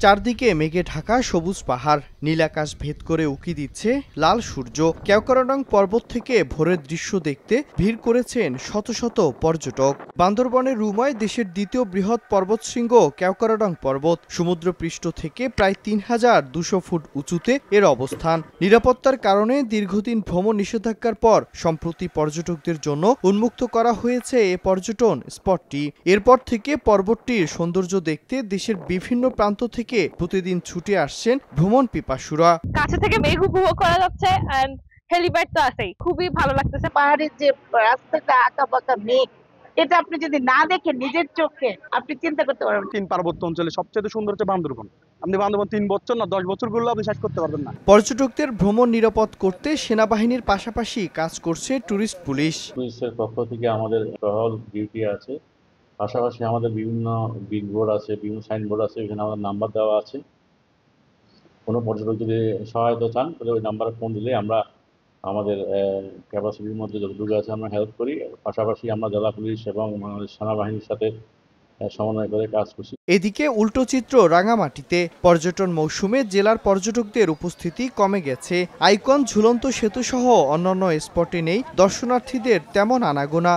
চারদিকে মেঘে ঢাকা সবুজ পাহাড়, নীল আকাশ ভেদ করে উঁকি দিচ্ছে লাল সূর্য। কেওক্রাডং পর্বত থেকে ভোরের দৃশ্য দেখতে ভিড় করেছেন শত শত পর্যটক। বান্দরবনের রুমায় দেশের দ্বিতীয় বৃহৎ পর্বতশৃঙ্গ কেওক্রাডং পর্বত, সমুদ্রপৃষ্ঠ থেকে প্রায় ৩,২০০ ফুট উঁচুতে এর অবস্থান। নিরাপত্তার কারণে দীর্ঘদিন ভ্রমণ নিষেধাজ্ঞার পর সম্প্রতি পর্যটকদের জন্য উন্মুক্ত করা হয়েছে এ পর্যটন স্পটটি। এরপর থেকে পর্বতটির সৌন্দর্য দেখতে দেশের বিভিন্ন প্রান্ত থেকে প্রতিদিন ছুটে আসছেন ভ্রমণ পিপাসুরা। কাছে থেকে মেঘ উপভোগ করা যাচ্ছে এন্ড হেলিপ্যাড তো আছেই, খুবই ভালো লাগতেছে। পাহাড়ের যে রাস্তাটা আঁকা বাঁকা মেঘ, এটা আপনি যদি না দেখেন নিজের চোখে আপনি চিন্তা করতে পারবেন। 3 পার্বত্য অঞ্চলে সবচেয়ে সুন্দর হচ্ছে বান্দরবন। আপনি বান্দরবন 3 বছর না 10 বছর ঘুরলেও আপনি শেষ করতে পারবেন না। পর্যটকদের ভ্রমণ নিরাপদ করতে সেনাবাহিনীর পাশাপাশি কাজ করছে ট্যুরিস্ট পুলিশ। পুলিশের পক্ষ থেকে আমাদের টহল ডিউটি আছে, পাশাপাশি আমাদের বিভিন্ন বিলবোর্ড আছে, বিভিন্ন সাইনবোর্ড আছে, এখানে আমাদের নাম্বার দেওয়া আছে। কোনো পর্যটক যদি সহায়তা চান তাহলে ওই নাম্বারে ফোন দিলে আমরা আমাদের ক্যাপাসিটির মধ্যে যতটুকু আছে আমরা হেল্প করি। পাশাপাশি আমরা জেলা পুলিশ এবং সেনাবাহিনীর সাথে সমন্বয় করে কাজ করছি। এদিকে উল্টো চিত্র রাঙামাটিতে। পর্যটন মৌসুমে জেলার পর্যটকদের উপস্থিতি কমে গেছে। আইকন, ঝুলন্ত সেতু সহ অন্যান্য স্পটে নেই দর্শনার্থীদের তেমন আনাগোনা।